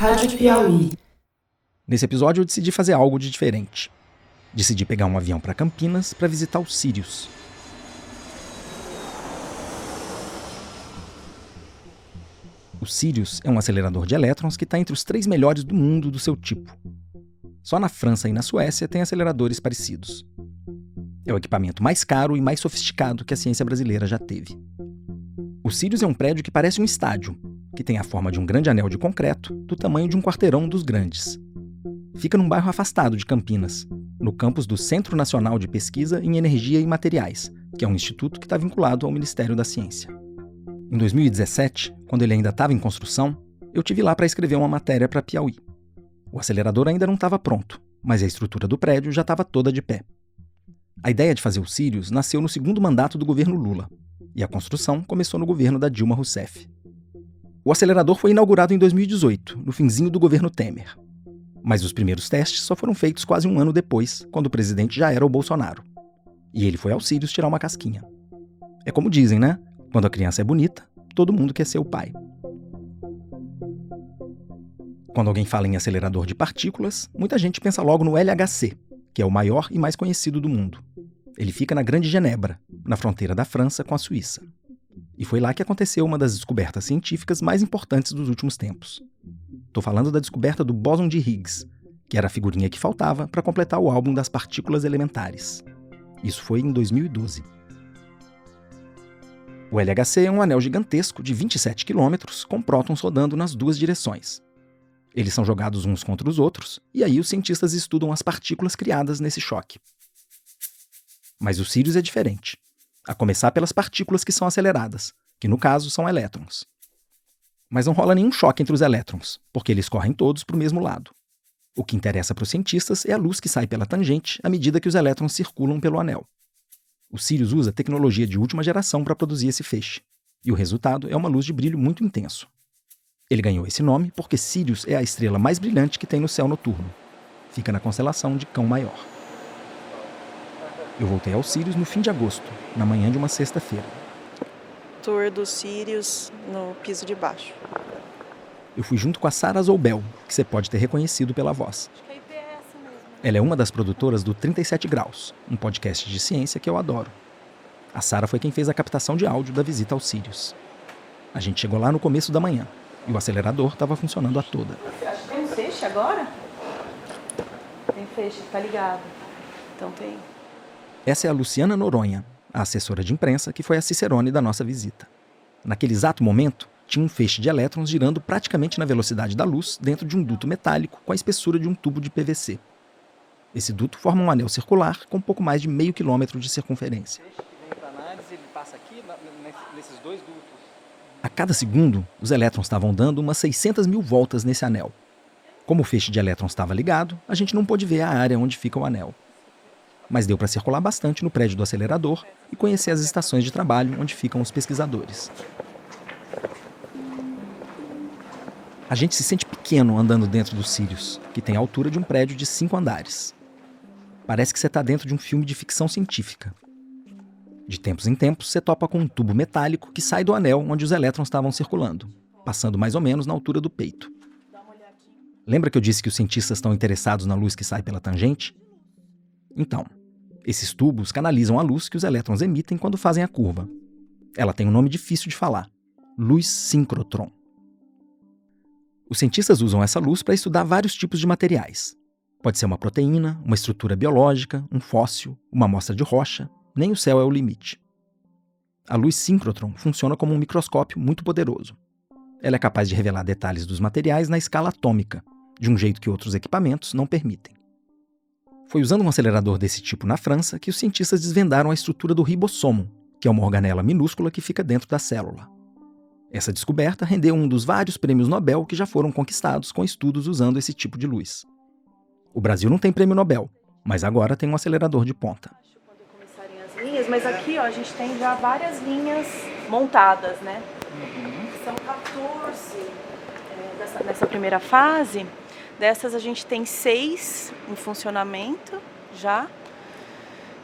Rádio Piauí. Nesse episódio eu decidi fazer algo de diferente. Decidi pegar um avião para Campinas para visitar o Sirius. O Sirius é um acelerador de elétrons que está entre os 3 melhores do mundo do seu tipo. Só na França e na Suécia tem aceleradores parecidos. É o equipamento mais caro e mais sofisticado que a ciência brasileira já teve. O Sirius é um prédio que parece um estádio, que tem a forma de um grande anel de concreto do tamanho de um quarteirão dos grandes. Fica num bairro afastado de Campinas, no campus do Centro Nacional de Pesquisa em Energia e Materiais, que é um instituto que está vinculado ao Ministério da Ciência. Em 2017, quando ele ainda estava em construção, eu tive lá para escrever uma matéria para Piauí. O acelerador ainda não estava pronto, mas a estrutura do prédio já estava toda de pé. A ideia de fazer o Sirius nasceu no segundo mandato do governo Lula, e a construção começou no governo da Dilma Rousseff. O acelerador foi inaugurado em 2018, no finzinho do governo Temer. Mas os primeiros testes só foram feitos quase um ano depois, quando o presidente já era o Bolsonaro. E ele foi ao Sirius tirar uma casquinha. É como dizem, né? Quando a criança é bonita, todo mundo quer ser o pai. Quando alguém fala em acelerador de partículas, muita gente pensa logo no LHC, que é o maior e mais conhecido do mundo. Ele fica na Grande Genebra, na fronteira da França com a Suíça. E foi lá que aconteceu uma das descobertas científicas mais importantes dos últimos tempos. Estou falando da descoberta do bóson de Higgs, que era a figurinha que faltava para completar o álbum das partículas elementares. Isso foi em 2012. O LHC é um anel gigantesco de 27 quilômetros com prótons rodando nas duas direções. Eles são jogados uns contra os outros, e aí os cientistas estudam as partículas criadas nesse choque. Mas o Sirius é diferente, a começar pelas partículas que são aceleradas, que no caso são elétrons. Mas não rola nenhum choque entre os elétrons, porque eles correm todos para o mesmo lado. O que interessa para os cientistas é a luz que sai pela tangente à medida que os elétrons circulam pelo anel. O Sirius usa tecnologia de última geração para produzir esse feixe, e o resultado é uma luz de brilho muito intenso. Ele ganhou esse nome porque Sirius é a estrela mais brilhante que tem no céu noturno. Fica na constelação de Cão Maior. Eu voltei ao Sirius no fim de agosto, na manhã de uma sexta-feira. Tour do Sirius no piso de baixo. Eu fui junto com a Sarah Zoubel, que você pode ter reconhecido pela voz. Acho que a IP é essa mesmo. Ela é uma das produtoras do 37 Graus, um podcast de ciência que eu adoro. A Sarah foi quem fez a captação de áudio da visita ao Sirius. A gente chegou lá no começo da manhã, e o acelerador estava funcionando a toda. Acho que tem um feixe agora? Tem feixe, tá ligado. Então tem. Essa é a Luciana Noronha, a assessora de imprensa que foi a cicerone da nossa visita. Naquele exato momento, tinha um feixe de elétrons girando praticamente na velocidade da luz dentro de um duto metálico com a espessura de um tubo de PVC. Esse duto forma um anel circular com pouco mais de meio quilômetro de circunferência. A cada segundo, os elétrons estavam dando umas 600 mil voltas nesse anel. Como o feixe de elétrons estava ligado, a gente não pôde ver a área onde fica o anel. Mas deu para circular bastante no prédio do acelerador e conhecer as estações de trabalho onde ficam os pesquisadores. A gente se sente pequeno andando dentro do Sirius, que tem a altura de um prédio de 5 andares. Parece que você está dentro de um filme de ficção científica. De tempos em tempos, você topa com um tubo metálico que sai do anel onde os elétrons estavam circulando, passando mais ou menos na altura do peito. Lembra que eu disse que os cientistas estão interessados na luz que sai pela tangente? Então, esses tubos canalizam a luz que os elétrons emitem quando fazem a curva. Ela tem um nome difícil de falar: luz síncrotron. Os cientistas usam essa luz para estudar vários tipos de materiais. Pode ser uma proteína, uma estrutura biológica, um fóssil, uma amostra de rocha. Nem o céu é o limite. A luz síncrotron funciona como um microscópio muito poderoso. Ela é capaz de revelar detalhes dos materiais na escala atômica, de um jeito que outros equipamentos não permitem. Foi usando um acelerador desse tipo na França que os cientistas desvendaram a estrutura do ribossomo, que é uma organela minúscula que fica dentro da célula. Essa descoberta rendeu um dos vários prêmios Nobel que já foram conquistados com estudos usando esse tipo de luz. O Brasil não tem prêmio Nobel, mas agora tem um acelerador de ponta. Mas aqui, ó, a gente tem já várias linhas montadas, né? São 14 nessa primeira fase. Dessas a gente tem 6 em funcionamento já.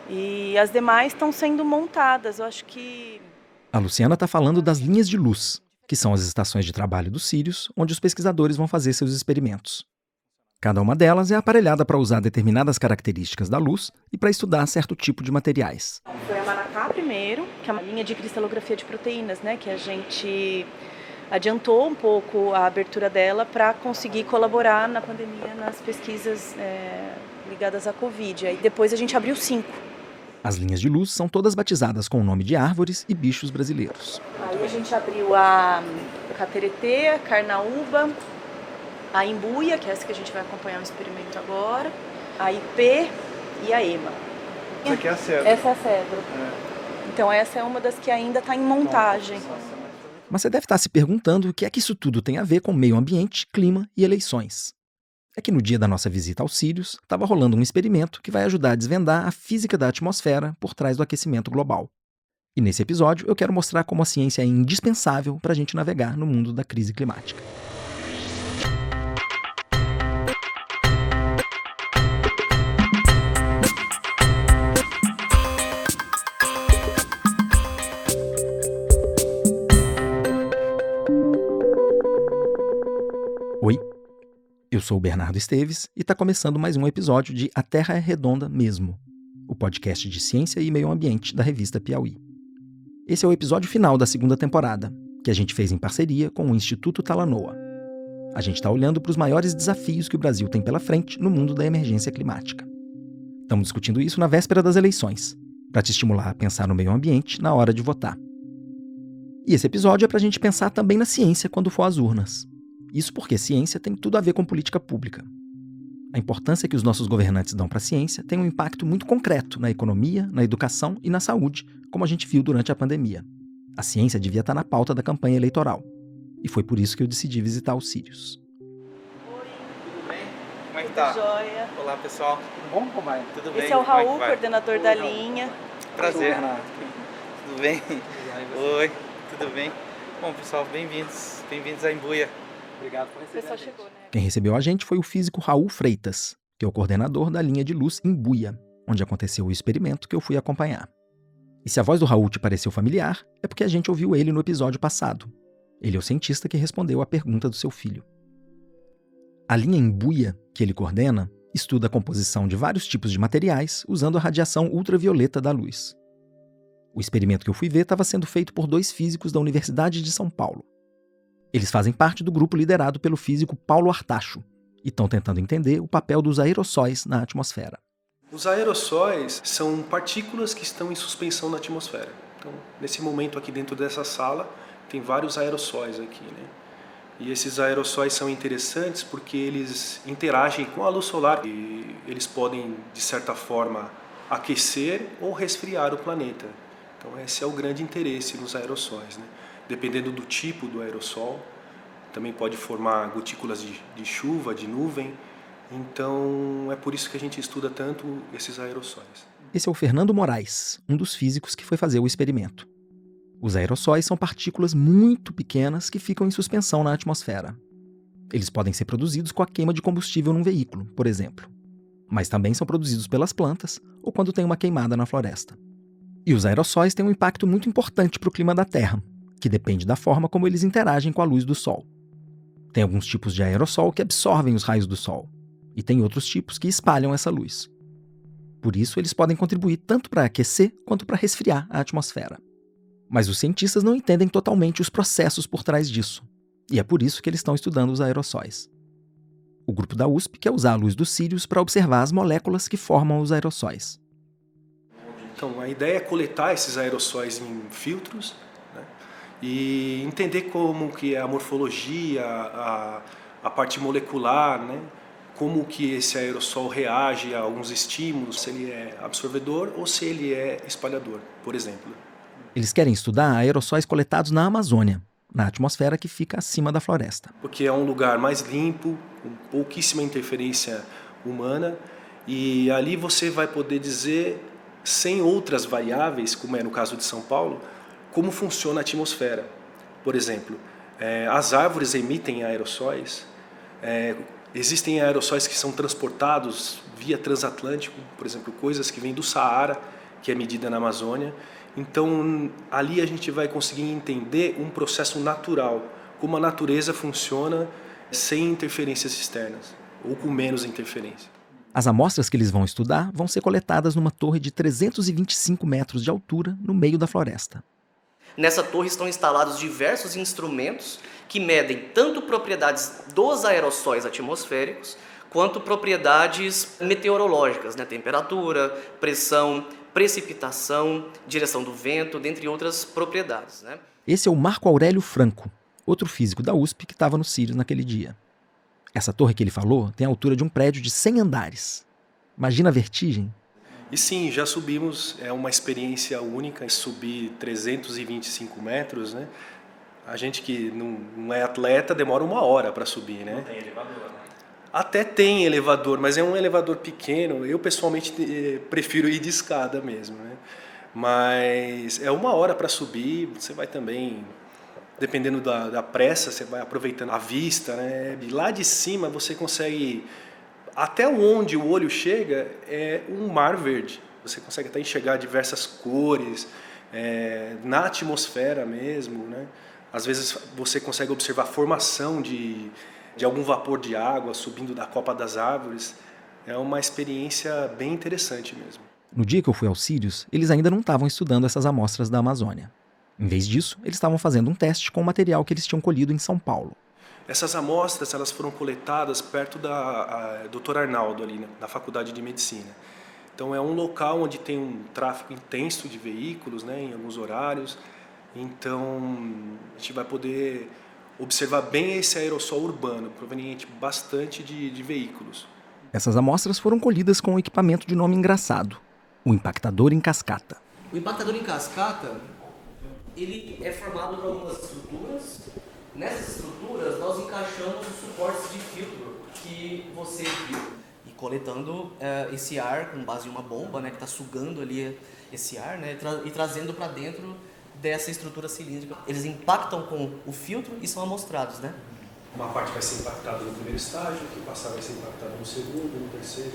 E as demais estão sendo montadas. Eu acho que... A Luciana está falando das linhas de luz, que são as estações de trabalho dos Sírios, onde os pesquisadores vão fazer seus experimentos. Cada uma delas é aparelhada para usar determinadas características da luz e para estudar certo tipo de materiais. Foi a Maracá primeiro, que é uma linha de cristalografia de proteínas, né, que a gente adiantou um pouco a abertura dela para conseguir colaborar na pandemia nas pesquisas ligadas à Covid. Aí depois a gente abriu 5. As linhas de luz são todas batizadas com o nome de árvores e bichos brasileiros. Aí a gente abriu a Cateretê, a Carnaúba, a Imbuia, que é essa que a gente vai acompanhar o experimento agora, a IP e a EMA. Essa aqui é a cedro. Essa é a cedro. Então essa é uma das que ainda está em montagem. Mas você deve estar se perguntando o que é que isso tudo tem a ver com meio ambiente, clima e eleições. É que no dia da nossa visita aos Sírios, estava rolando um experimento que vai ajudar a desvendar a física da atmosfera por trás do aquecimento global. E nesse episódio eu quero mostrar como a ciência é indispensável para a gente navegar no mundo da crise climática. Oi, eu sou o Bernardo Esteves e está começando mais um episódio de A Terra é Redonda Mesmo, o podcast de ciência e meio ambiente da revista Piauí. Esse é o episódio final da segunda temporada, que a gente fez em parceria com o Instituto Talanoa. A gente está olhando para os maiores desafios que o Brasil tem pela frente no mundo da emergência climática. Estamos discutindo isso na véspera das eleições, para te estimular a pensar no meio ambiente na hora de votar. E esse episódio é para a gente pensar também na ciência quando for às urnas. Isso porque ciência tem tudo a ver com política pública. A importância que os nossos governantes dão para a ciência tem um impacto muito concreto na economia, na educação e na saúde, como a gente viu durante a pandemia. A ciência devia estar na pauta da campanha eleitoral. E foi por isso que eu decidi visitar os Sírios. Oi, Tudo bem? Como é que tá? joia. Olá, pessoal. Tudo bom, Comai? Tudo bem? Esse é o Como que Raul, vai? coordenador da linha. Prazer. Renato. Tudo bem? Oi, tudo bem? Bom, pessoal, bem-vindos. Bem-vindos à Imbuia. Obrigado por O receber. pessoal chegou, né? Quem recebeu a gente foi o físico Raul Freitas, que é o coordenador da linha de luz Imbuia, onde aconteceu o experimento que eu fui acompanhar. E se a voz do Raul te pareceu familiar, é porque a gente ouviu ele no episódio passado. Ele é o cientista que respondeu à pergunta do seu filho. A linha Imbuia, que ele coordena, estuda a composição de vários tipos de materiais usando a radiação ultravioleta da luz. O experimento que eu fui ver estava sendo feito por 2 físicos da Universidade de São Paulo. Eles fazem parte do grupo liderado pelo físico Paulo Artacho e estão tentando entender o papel dos aerossóis na atmosfera. Os aerossóis são partículas que estão em suspensão na atmosfera. Então, nesse momento aqui dentro dessa sala, tem vários aerossóis aqui, né? E esses aerossóis são interessantes porque eles interagem com a luz solar e eles podem, de certa forma, aquecer ou resfriar o planeta. Então, esse é o grande interesse nos aerossóis, né? Dependendo do tipo do aerossol, também pode formar gotículas de chuva, de nuvem. Então, é por isso que a gente estuda tanto esses aerossóis. Esse é o Fernando Moraes, um dos físicos que foi fazer o experimento. Os aerossóis são partículas muito pequenas que ficam em suspensão na atmosfera. Eles podem ser produzidos com a queima de combustível num veículo, por exemplo. Mas também são produzidos pelas plantas ou quando tem uma queimada na floresta. E os aerossóis têm um impacto muito importante para o clima da Terra, que depende da forma como eles interagem com a luz do Sol. Tem alguns tipos de aerossol que absorvem os raios do Sol, e tem outros tipos que espalham essa luz. Por isso, eles podem contribuir tanto para aquecer quanto para resfriar a atmosfera. Mas os cientistas não entendem totalmente os processos por trás disso, e é por isso que eles estão estudando os aerossóis. O grupo da USP quer usar a luz dos Sírios para observar as moléculas que formam os aerossóis. Então, a ideia é coletar esses aerossóis em filtros, né? E entender como que é a morfologia, a parte molecular, né? Como que esse aerossol reage a alguns estímulos, se ele é absorvedor ou se ele é espalhador, por exemplo. Eles querem estudar aerossóis coletados na Amazônia, na atmosfera que fica acima da floresta. Porque é um lugar mais limpo, com pouquíssima interferência humana, e ali você vai poder dizer, sem outras variáveis, como é no caso de São Paulo, como funciona a atmosfera. Por exemplo, as árvores emitem aerossóis, existem aerossóis que são transportados via transatlântico, por exemplo, coisas que vêm do Saara, que é medida na Amazônia. Então, ali a gente vai conseguir entender um processo natural, como a natureza funciona sem interferências externas, ou com menos interferência. As amostras que eles vão estudar vão ser coletadas numa torre de 325 metros de altura no meio da floresta. Nessa torre estão instalados diversos instrumentos que medem tanto propriedades dos aerossóis atmosféricos quanto propriedades meteorológicas, né? Temperatura, pressão, precipitação, direção do vento, dentre outras propriedades, né? Esse é o Marco Aurélio Franco, outro físico da USP que estava no Sirius naquele dia. Essa torre que ele falou tem a altura de um prédio de 100 andares. Imagina a vertigem. E sim, já subimos, é uma experiência única, subir 325 metros, né? A gente que não é atleta demora 1 hora para subir, né? Não tem elevador, né? Até tem elevador, mas é um elevador pequeno. Eu pessoalmente prefiro ir de escada mesmo, né? Mas é 1 hora para subir, você vai também, dependendo da pressa, você vai aproveitando a vista, né? E lá de cima você consegue, até onde o olho chega, é um mar verde. Você consegue até enxergar diversas cores, na atmosfera mesmo, né? Às vezes você consegue observar a formação de algum vapor de água subindo da copa das árvores. É uma experiência bem interessante mesmo. No dia que eu fui ao Sirius, eles ainda não estavam estudando essas amostras da Amazônia. Em vez disso, eles estavam fazendo um teste com o material que eles tinham colhido em São Paulo. Essas amostras elas foram coletadas perto da Dr. Arnaldo, ali, né, na Faculdade de Medicina. Então é um local onde tem um tráfego intenso de veículos, né, em alguns horários. Então a gente vai poder observar bem esse aerossol urbano, proveniente bastante de veículos. Essas amostras foram colhidas com um equipamento de nome engraçado, o impactador em cascata. O impactador em cascata, ele é formado por algumas estruturas. Nessas estruturas, nós encaixamos os suportes de filtro que você viu. E coletando esse ar com base em uma bomba, né, que está sugando ali esse ar, né, e trazendo para dentro dessa estrutura cilíndrica. Eles impactam com o filtro e são amostrados, né? Uma parte vai ser impactada no primeiro estágio, que passar vai ser impactada no segundo, no terceiro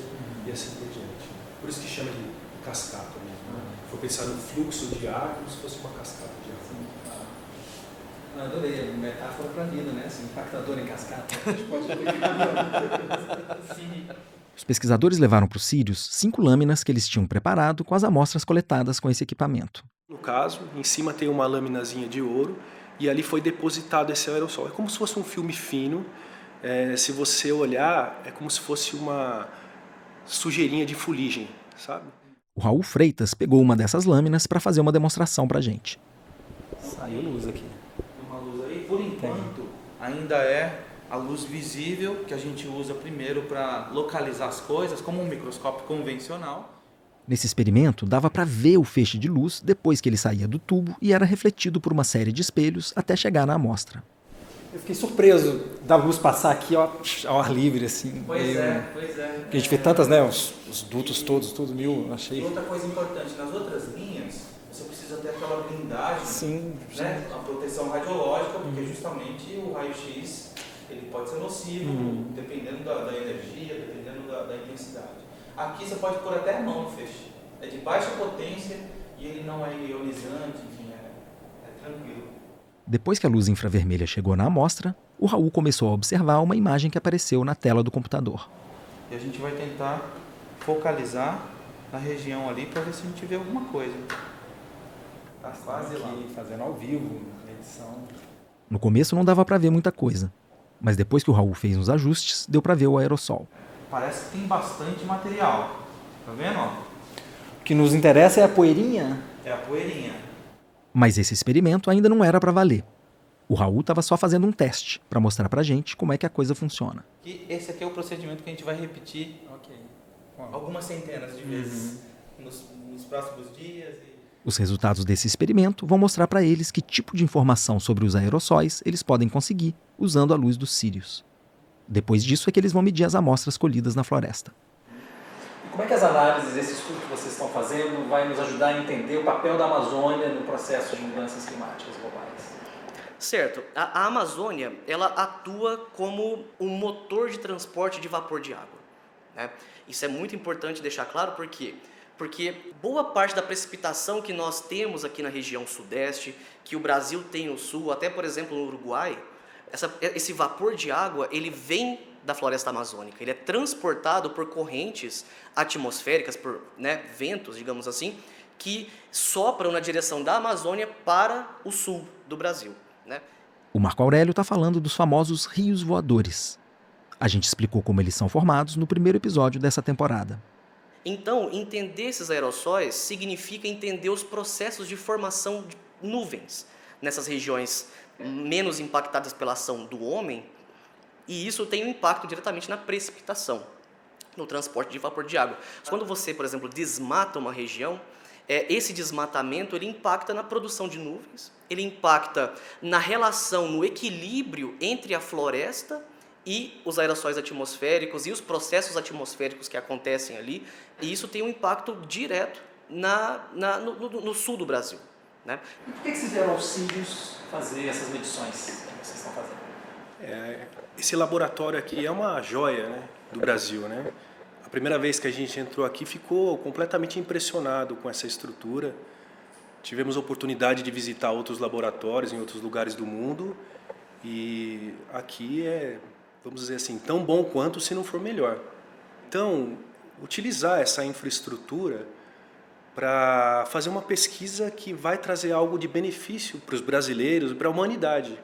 e assim por diante. Por isso que chama de cascata mesmo. Foi pensar no fluxo de ar como se fosse uma cascata de ar. Adorei, a metáfora para a vida, né? Assim, impactador em cascata. A gente pode Os pesquisadores levaram para o Sirius 5 lâminas que eles tinham preparado com as amostras coletadas com esse equipamento. No caso, em cima tem uma lâminazinha de ouro e ali foi depositado esse aerossol. É como se fosse um filme fino. Se você olhar, é como se fosse uma sujeirinha de fuligem, sabe? O Raul Freitas pegou uma dessas lâminas para fazer uma demonstração para a gente. Saiu luz aqui. Uma luz aí, por enquanto, ainda é a luz visível que a gente usa primeiro para localizar as coisas, como um microscópio convencional. Nesse experimento, dava para ver o feixe de luz depois que ele saía do tubo e era refletido por uma série de espelhos até chegar na amostra. Eu fiquei surpreso da luz passar aqui ao ar livre, assim. Pois é. Porque a gente vê tantas, né, os dutos todos, tudo mil, achei. E outra coisa importante, nas outras linhas, você precisa ter aquela blindagem, Sim. né? A proteção radiológica, porque justamente o raio-x ele pode ser nocivo, dependendo da energia, dependendo da intensidade. Aqui você pode pôr até a mão no feixe. É de baixa potência e ele não é ionizante, enfim, é tranquilo. Depois que a luz infravermelha chegou na amostra, o Raul começou a observar uma imagem que apareceu na tela do computador. E a gente vai tentar focalizar na região ali para ver se a gente vê alguma coisa. Tá quase lá. Fazendo ao vivo, edição. No começo não dava para ver muita coisa, mas depois que o Raul fez uns ajustes, deu para ver o aerossol. Parece que tem bastante material. Tá vendo? Ó? O que nos interessa é a poeirinha. É a poeirinha. Mas esse experimento ainda não era para valer. O Raul estava só fazendo um teste para mostrar para a gente como é que a coisa funciona. E esse aqui é o procedimento que a gente vai repetir algumas centenas de vezes nos próximos dias. Os resultados desse experimento vão mostrar para eles que tipo de informação sobre os aerossóis eles podem conseguir usando a luz do Sirius. Depois disso é que eles vão medir as amostras colhidas na floresta. E como é que as análises, esse estudo que vocês estão fazendo, vai nos ajudar a entender o papel da Amazônia no processo de mudanças climáticas globais? Certo. A Amazônia, ela atua como um motor de transporte de vapor de água, né? Isso é muito importante deixar claro porque Porque boa parte da precipitação que nós temos aqui na região sudeste, que o Brasil tem no sul, até por exemplo no Uruguai, esse vapor de água, ele vem da floresta amazônica, ele é transportado por correntes atmosféricas, por ventos, digamos assim, que sopram na direção da Amazônia para o sul do Brasil. O Marco Aurélio está falando dos famosos rios voadores. A gente explicou como eles são formados no primeiro episódio dessa temporada. Então, entender esses aerossóis significa entender os processos de formação de nuvens nessas regiões menos impactadas pela ação do homem, e isso tem um impacto diretamente na precipitação, no transporte de vapor de água. Quando você, por exemplo, desmata uma região, esse desmatamento ele impacta na produção de nuvens, ele impacta na relação, no equilíbrio entre a floresta e os aerossóis atmosféricos e os processos atmosféricos que acontecem ali, e isso tem um impacto direto no sul do Brasil. E por que vocês deram aos Sírios fazer essas medições que vocês estão fazendo? Esse laboratório aqui é uma joia, do Brasil. A primeira vez que a gente entrou aqui ficou completamente impressionado com essa estrutura. Tivemos a oportunidade de visitar outros laboratórios em outros lugares do mundo e aqui é, vamos dizer assim, tão bom quanto, se não for melhor. Então, utilizar essa infraestrutura para fazer uma pesquisa que vai trazer algo de benefício para os brasileiros e para a humanidade.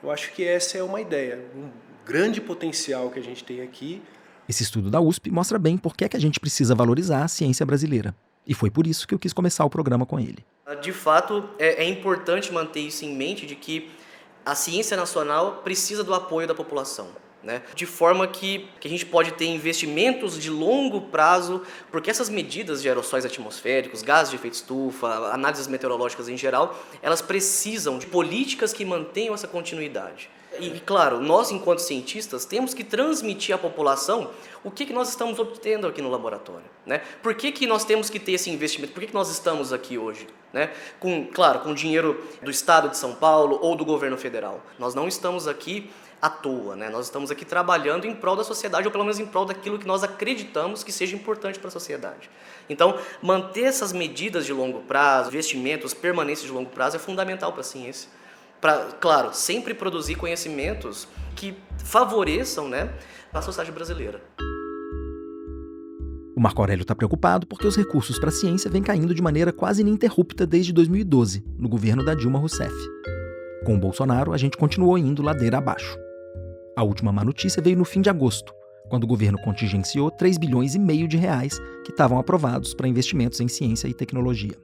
Eu acho que essa é uma ideia, um grande potencial que a gente tem aqui. Esse estudo da USP mostra bem por que é que a gente precisa valorizar a ciência brasileira. E foi por isso que eu quis começar o programa com ele. De fato, é importante manter isso em mente, de que a ciência nacional precisa do apoio da população. De forma que a gente pode ter investimentos de longo prazo, porque essas medidas de aerossóis atmosféricos, gases de efeito estufa, análises meteorológicas em geral, elas precisam de políticas que mantenham essa continuidade. E, claro, nós, enquanto cientistas, temos que transmitir à população o que nós estamos obtendo aqui no laboratório. Por que nós temos que ter esse investimento? Por que nós estamos aqui hoje? Com dinheiro do Estado de São Paulo ou do governo federal. Nós não estamos aqui à toa, Nós estamos aqui trabalhando em prol da sociedade, ou pelo menos em prol daquilo que nós acreditamos que seja importante para a sociedade. Então, manter essas medidas de longo prazo, investimentos, permanência de longo prazo é fundamental para a ciência. Para, claro, sempre produzir conhecimentos que favoreçam a sociedade brasileira. O Marco Aurélio está preocupado porque os recursos para a ciência vêm caindo de maneira quase ininterrupta desde 2012, no governo da Dilma Rousseff. Com o Bolsonaro, a gente continuou indo ladeira abaixo. A última má notícia veio no fim de agosto, quando o governo contingenciou 3,5 bilhões de reais que estavam aprovados para investimentos em ciência e tecnologia.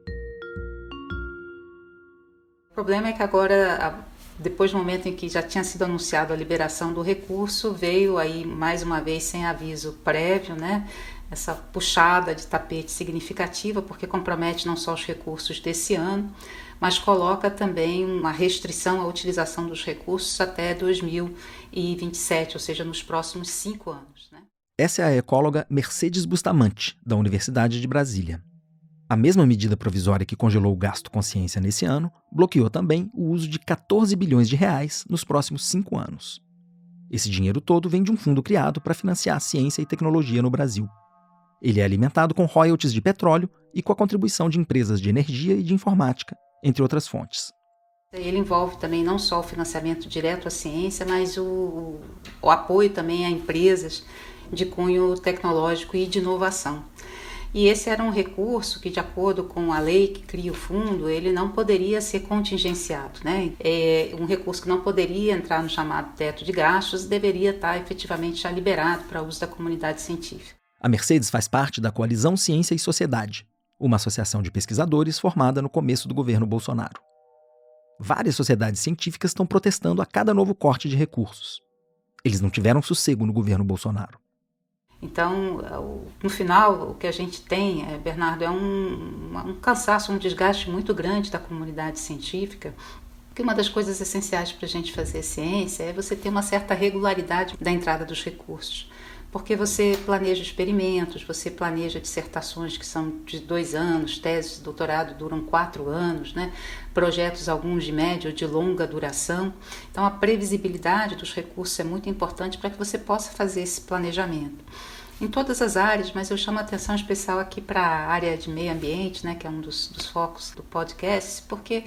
O problema é que agora, depois do momento em que já tinha sido anunciado a liberação do recurso, veio aí mais uma vez sem aviso prévio, essa puxada de tapete significativa, porque compromete não só os recursos desse ano, mas coloca também uma restrição à utilização dos recursos até 2027, ou seja, nos próximos 5 anos. Essa é a ecóloga Mercedes Bustamante, da Universidade de Brasília. A mesma medida provisória que congelou o gasto com ciência nesse ano bloqueou também o uso de 14 bilhões de reais nos próximos 5 anos. Esse dinheiro todo vem de um fundo criado para financiar a ciência e tecnologia no Brasil. Ele é alimentado com royalties de petróleo e com a contribuição de empresas de energia e de informática, entre outras fontes. Ele envolve também não só o financiamento direto à ciência, mas o apoio também a empresas de cunho tecnológico e de inovação. E esse era um recurso que, de acordo com a lei que cria o fundo, ele não poderia ser contingenciado. É um recurso que não poderia entrar no chamado teto de gastos, deveria estar efetivamente já liberado para uso da comunidade científica. A Mercedes faz parte da Coalizão Ciência e Sociedade, uma associação de pesquisadores formada no começo do governo Bolsonaro. Várias sociedades científicas estão protestando a cada novo corte de recursos. Eles não tiveram sossego no governo Bolsonaro. Então, no final, o que a gente tem, Bernardo, é um cansaço, um desgaste muito grande da comunidade científica, porque uma das coisas essenciais para a gente fazer ciência é você ter uma certa regularidade da entrada dos recursos. Porque você planeja experimentos, você planeja dissertações que são de 2 anos, teses de doutorado duram 4 anos, projetos alguns de média ou de longa duração. Então a previsibilidade dos recursos é muito importante para que você possa fazer esse planejamento. em todas as áreas, mas eu chamo a atenção especial aqui para a área de meio ambiente, né, que é um dos focos do podcast, porque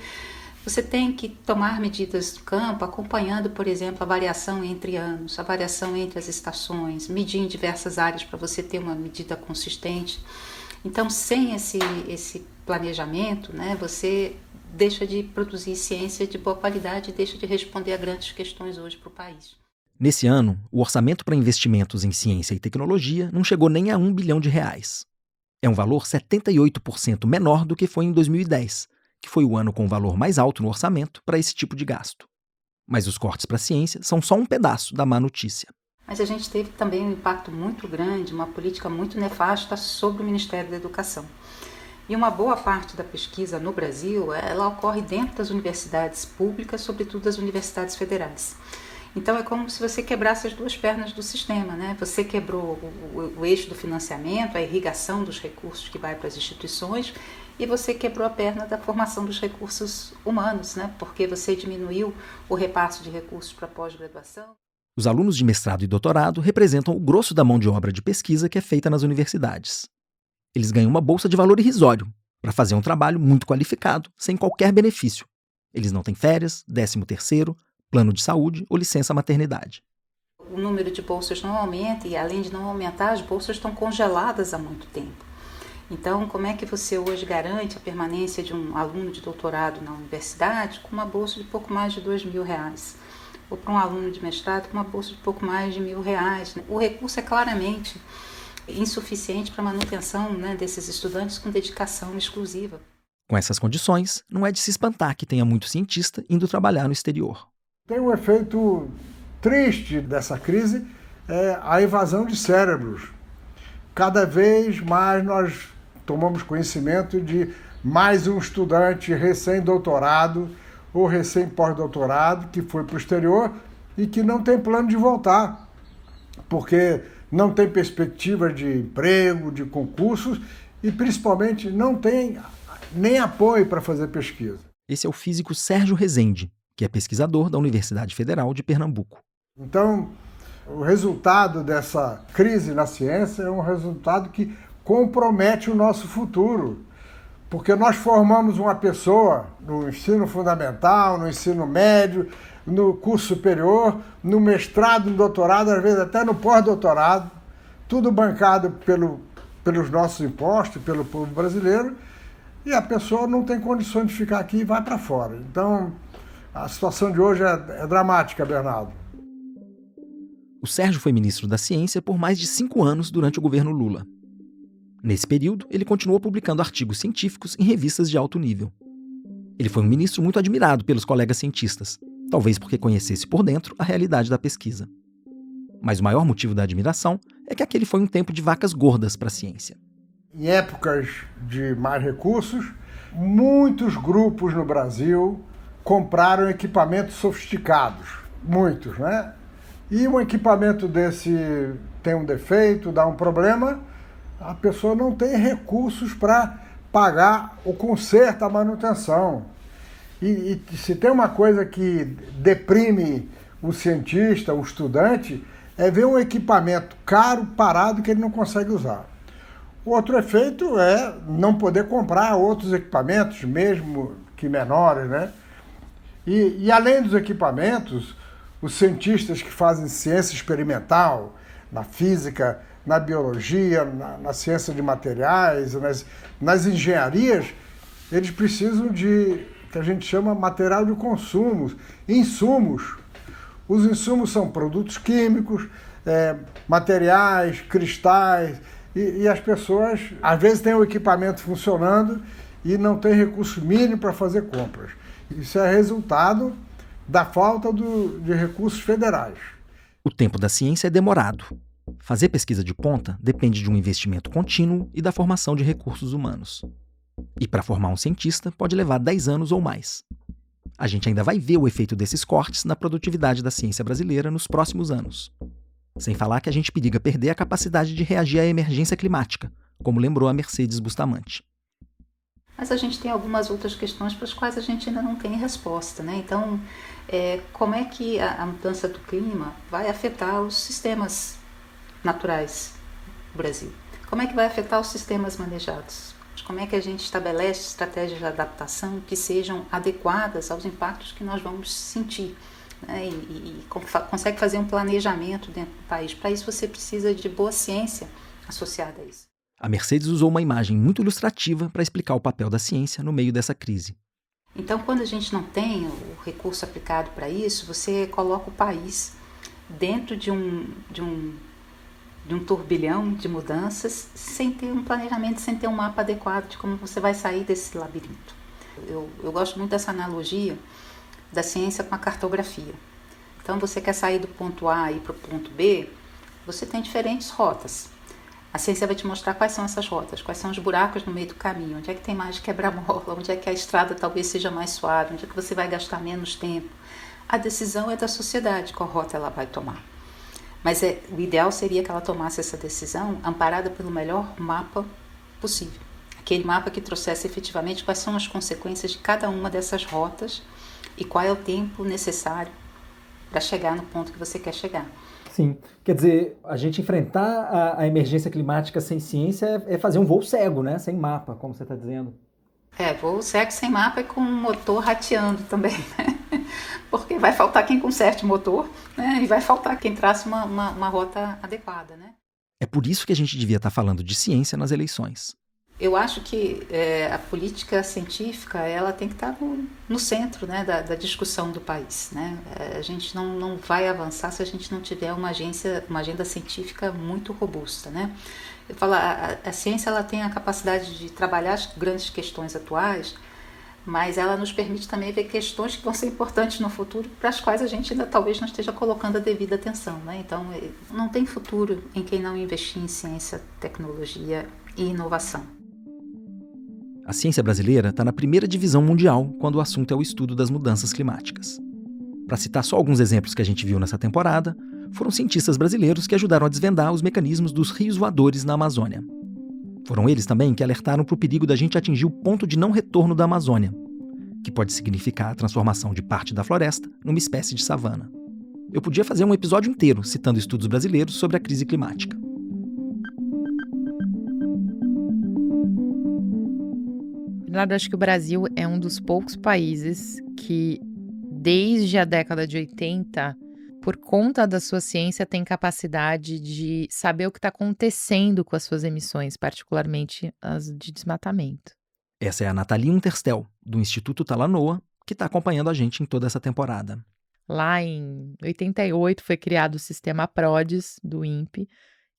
você tem que tomar medidas do campo, acompanhando, por exemplo, a variação entre anos, a variação entre as estações, medir em diversas áreas para você ter uma medida consistente. Então, sem esse planejamento, né, você deixa de produzir ciência de boa qualidade e deixa de responder a grandes questões hoje para o país. Nesse ano, o orçamento para investimentos em ciência e tecnologia não chegou nem a R$1 bilhão. É um valor 78% menor do que foi em 2010, que foi o ano com o valor mais alto no orçamento para esse tipo de gasto. Mas os cortes para a ciência são só um pedaço da má notícia. Mas a gente teve também um impacto muito grande, uma política muito nefasta sobre o Ministério da Educação. E uma boa parte da pesquisa no Brasil, ela ocorre dentro das universidades públicas, sobretudo das universidades federais. Então é como se você quebrasse as duas pernas do sistema, né? Você quebrou o eixo do financiamento, a irrigação dos recursos que vai para as instituições, e você quebrou a perna da formação dos recursos humanos, né? Porque você diminuiu o repasse de recursos para pós-graduação. Os alunos de mestrado e doutorado representam o grosso da mão de obra de pesquisa que é feita nas universidades. Eles ganham uma bolsa de valor irrisório para fazer um trabalho muito qualificado, sem qualquer benefício. Eles não têm férias, 13º, plano de saúde ou licença maternidade. O número de bolsas não aumenta e, além de não aumentar, as bolsas estão congeladas há muito tempo. Então, como é que você hoje garante a permanência de um aluno de doutorado na universidade com uma bolsa de pouco mais de R$2.000? Ou para um aluno de mestrado com uma bolsa de pouco mais de R$1.000? O recurso é claramente insuficiente para a manutenção, né, desses estudantes com dedicação exclusiva. Com essas condições, não é de se espantar que tenha muito cientista indo trabalhar no exterior. Tem um efeito triste dessa crise, é a evasão de cérebros. Cada vez mais nós tomamos conhecimento de mais um estudante recém-doutorado ou recém-pós-doutorado que foi para o exterior e que não tem plano de voltar, porque não tem perspectiva de emprego, de concursos e, principalmente, não tem nem apoio para fazer pesquisa. Esse é o físico Sérgio Rezende, que é pesquisador da Universidade Federal de Pernambuco. Então, o resultado dessa crise na ciência é um resultado que compromete o nosso futuro, porque nós formamos uma pessoa no ensino fundamental, no ensino médio, no curso superior, no mestrado, no doutorado, às vezes até no pós-doutorado, tudo bancado pelos nossos impostos, pelo povo brasileiro, e a pessoa não tem condições de ficar aqui e vai para fora. Então, a situação de hoje é dramática, Bernardo. O Sérgio foi ministro da Ciência por mais de 5 anos durante o governo Lula. Nesse período, ele continuou publicando artigos científicos em revistas de alto nível. Ele foi um ministro muito admirado pelos colegas cientistas, talvez porque conhecesse por dentro a realidade da pesquisa. Mas o maior motivo da admiração é que aquele foi um tempo de vacas gordas para a ciência. Em épocas de mais recursos, muitos grupos no Brasil compraram equipamentos sofisticados, muitos, né? E um equipamento desse tem um defeito, dá um problema, a pessoa não tem recursos para pagar o conserto, a manutenção. E se tem uma coisa que deprime o cientista, o estudante, é ver um equipamento caro, parado, que ele não consegue usar. O outro efeito é não poder comprar outros equipamentos, mesmo que menores, né? E além dos equipamentos, os cientistas que fazem ciência experimental, na física, na biologia, na ciência de materiais, nas engenharias, eles precisam de, que a gente chama material de consumo, insumos. Os insumos são produtos químicos, materiais, cristais, e as pessoas, às vezes, têm o equipamento funcionando e não tem recurso mínimo para fazer compras. Isso é resultado da falta de recursos federais. O tempo da ciência é demorado. Fazer pesquisa de ponta depende de um investimento contínuo e da formação de recursos humanos. E para formar um cientista pode levar 10 anos ou mais. A gente ainda vai ver o efeito desses cortes na produtividade da ciência brasileira nos próximos anos. Sem falar que a gente periga perder a capacidade de reagir à emergência climática, como lembrou a Mercedes Bustamante. Mas a gente tem algumas outras questões para as quais a gente ainda não tem resposta, né? Então, como é que a mudança do clima vai afetar os sistemas naturais o Brasil? Como é que vai afetar os sistemas manejados? Como é que a gente estabelece estratégias de adaptação que sejam adequadas aos impactos que nós vamos sentir, né? E consegue fazer um planejamento dentro do país. Para isso você precisa de boa ciência associada a isso. A Mercedes usou uma imagem muito ilustrativa para explicar o papel da ciência no meio dessa crise. Então, quando a gente não tem o recurso aplicado para isso, você coloca o país dentro de um turbilhão de mudanças, sem ter um planejamento, sem ter um mapa adequado de como você vai sair desse labirinto. Eu gosto muito dessa analogia da ciência com a cartografia. Então, você quer sair do ponto A e ir para o ponto B, você tem diferentes rotas. A ciência vai te mostrar quais são essas rotas, quais são os buracos no meio do caminho, onde é que tem mais quebra-mola, onde é que a estrada talvez seja mais suave, onde é que você vai gastar menos tempo. A decisão é da sociedade, qual rota ela vai tomar. Mas o ideal seria que ela tomasse essa decisão amparada pelo melhor mapa possível. Aquele mapa que trouxesse efetivamente quais são as consequências de cada uma dessas rotas e qual é o tempo necessário para chegar no ponto que você quer chegar. Sim, quer dizer, a gente enfrentar a emergência climática sem ciência é fazer um voo cego, né? Sem mapa, como você está dizendo. Voo cego sem mapa e com o motor rateando também, né? Porque vai faltar quem conserte o motor, né? E vai faltar quem trace uma rota adequada, né? É por isso que a gente devia estar falando de ciência nas eleições. Eu acho que a política científica ela tem que estar no centro, né, da discussão do país, né? A gente não vai avançar se a gente não tiver uma agenda científica muito robusta, né? Eu falo, a ciência ela tem a capacidade de trabalhar as grandes questões atuais, mas ela nos permite também ver questões que vão ser importantes no futuro, para as quais a gente ainda talvez não esteja colocando a devida atenção, né? Então, não tem futuro em quem não investir em ciência, tecnologia e inovação. A ciência brasileira está na primeira divisão mundial quando o assunto é o estudo das mudanças climáticas. Para citar só alguns exemplos que a gente viu nessa temporada, foram cientistas brasileiros que ajudaram a desvendar os mecanismos dos rios voadores na Amazônia. Foram eles também que alertaram para o perigo da gente atingir o ponto de não retorno da Amazônia, que pode significar a transformação de parte da floresta numa espécie de savana. Eu podia fazer um episódio inteiro citando estudos brasileiros sobre a crise climática. Bernardo, acho que o Brasil é um dos poucos países que, desde a década de 80, por conta da sua ciência, tem capacidade de saber o que está acontecendo com as suas emissões, particularmente as de desmatamento. Essa é a Nathalie Unterstel, do Instituto Talanoa, que está acompanhando a gente em toda essa temporada. Lá em 88 foi criado o sistema PRODES, do INPE,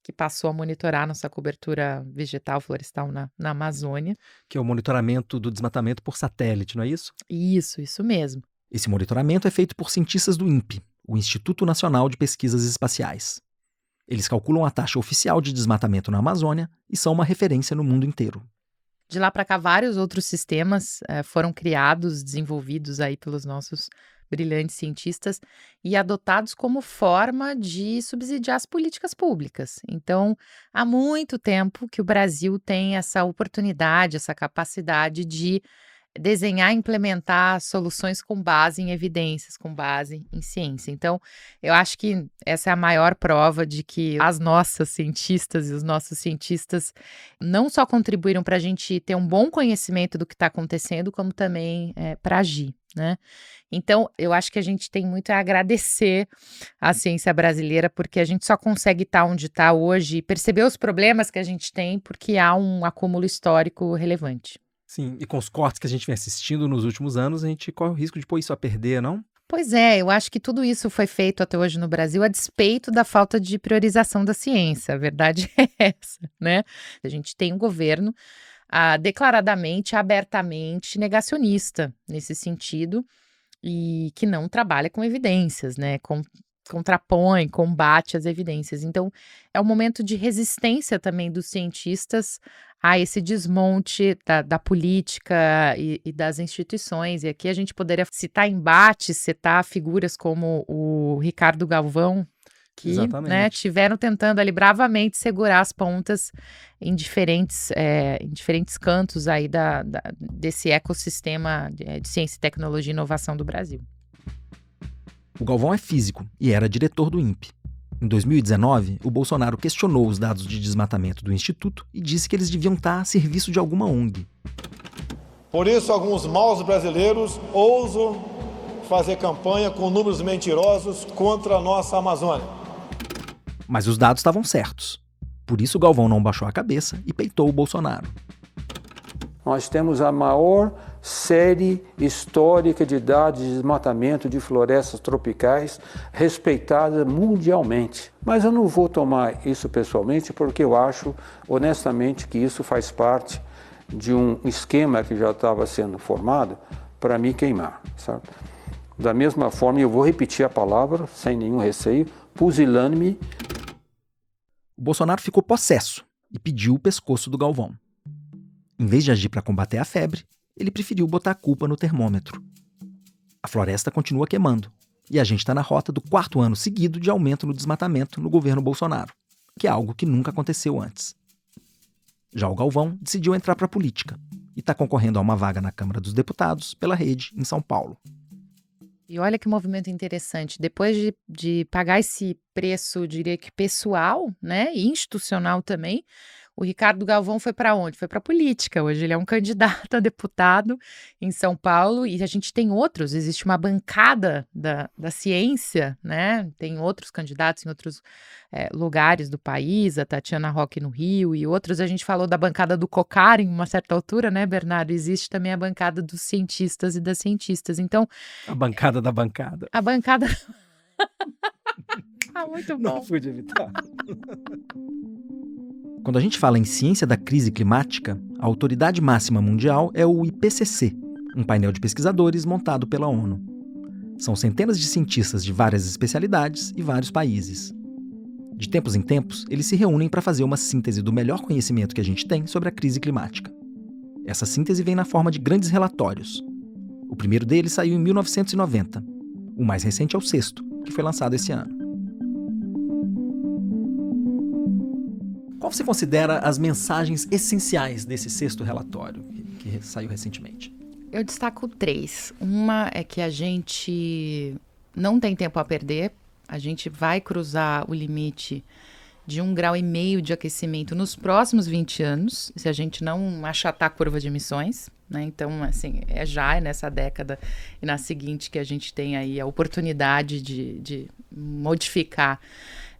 que passou a monitorar nossa cobertura vegetal florestal na Amazônia. Que é o monitoramento do desmatamento por satélite, não é isso? Isso mesmo. Esse monitoramento é feito por cientistas do INPE, o Instituto Nacional de Pesquisas Espaciais. Eles calculam a taxa oficial de desmatamento na Amazônia e são uma referência no mundo inteiro. De lá para cá, vários outros sistemas foram criados, desenvolvidos aí pelos nossos brilhantes cientistas e adotados como forma de subsidiar as políticas públicas. Então, há muito tempo que o Brasil tem essa oportunidade, essa capacidade de desenhar e implementar soluções com base em evidências, com base em ciência. Então, eu acho que essa é a maior prova de que as nossas cientistas e os nossos cientistas não só contribuíram para a gente ter um bom conhecimento do que está acontecendo, como também para agir, né? Então, eu acho que a gente tem muito a agradecer à ciência brasileira, porque a gente só consegue estar onde está hoje e perceber os problemas que a gente tem porque há um acúmulo histórico relevante. Sim, e com os cortes que a gente vem assistindo nos últimos anos, a gente corre o risco de pôr isso a perder, não? Pois é, eu acho que tudo isso foi feito até hoje no Brasil a despeito da falta de priorização da ciência. A verdade é essa, né? A gente tem um governo declaradamente, abertamente negacionista nesse sentido e que não trabalha com evidências, né? Contrapõe, combate as evidências. Então, é um momento de resistência também dos cientistas a esse desmonte da política e das instituições. E aqui a gente poderia citar embates, citar figuras como o Ricardo Galvão, que tiveram tentando ali bravamente segurar as pontas em diferentes cantos aí desse ecossistema de ciência, tecnologia e inovação do Brasil. O Galvão é físico e era diretor do INPE. Em 2019, o Bolsonaro questionou os dados de desmatamento do Instituto e disse que eles deviam estar a serviço de alguma ONG. Por isso, alguns maus brasileiros ousam fazer campanha com números mentirosos contra a nossa Amazônia. Mas os dados estavam certos. Por isso, Galvão não baixou a cabeça e peitou o Bolsonaro. Nós temos a maior série histórica de dados de desmatamento de florestas tropicais respeitada mundialmente. Mas eu não vou tomar isso pessoalmente porque eu acho, honestamente, que isso faz parte de um esquema que já estava sendo formado para me queimar, sabe? Da mesma forma, eu vou repetir a palavra, sem nenhum receio, pusilânime. O Bolsonaro ficou possesso e pediu o pescoço do Galvão. Em vez de agir para combater a febre, ele preferiu botar a culpa no termômetro. A floresta continua queimando, e a gente está na rota do 4º ano seguido de aumento no desmatamento no governo Bolsonaro, que é algo que nunca aconteceu antes. Já o Galvão decidiu entrar para a política e está concorrendo a uma vaga na Câmara dos Deputados pela Rede, em São Paulo. E olha que movimento interessante. Depois de pagar esse preço, diria que pessoal, né, e institucional também, o Ricardo Galvão foi para onde? Foi para a política. Hoje ele é um candidato a deputado em São Paulo e a gente tem outros. Existe uma bancada da ciência, né? Tem outros candidatos em outros lugares do país, a Tatiana Roque no Rio e outros. A gente falou da bancada do COCAR em uma certa altura, né, Bernardo? Existe também a bancada dos cientistas e das cientistas. Então, a bancada da bancada. A bancada... Ah, muito bom. Não pude evitar. Quando a gente fala em ciência da crise climática, a autoridade máxima mundial é o IPCC, um painel de pesquisadores montado pela ONU. São centenas de cientistas de várias especialidades e vários países. De tempos em tempos, eles se reúnem para fazer uma síntese do melhor conhecimento que a gente tem sobre a crise climática. Essa síntese vem na forma de grandes relatórios. O primeiro deles saiu em 1990. O mais recente é o 6º, que foi lançado esse ano. Qual você considera as mensagens essenciais desse 6º relatório que saiu recentemente? Eu destaco 3. Uma é que a gente não tem tempo a perder. A gente vai cruzar o limite de 1,5 grau de aquecimento nos próximos 20 anos, se a gente não achatar a curva de emissões, né? Então, assim, é nessa década e na seguinte que a gente tem aí a oportunidade de modificar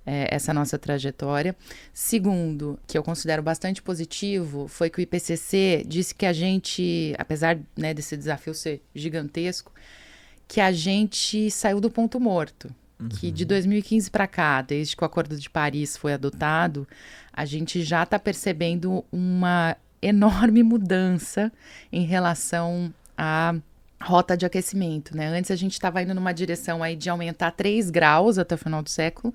essa nossa trajetória. Segundo, que eu considero bastante positivo, foi que o IPCC disse que a gente, apesar, né, desse desafio ser gigantesco, que a gente saiu do ponto morto. Que de 2015 para cá, desde que o Acordo de Paris foi adotado, a gente já está percebendo uma enorme mudança em relação à rota de aquecimento, né? Antes a gente estava indo numa direção aí de aumentar 3 graus até o final do século.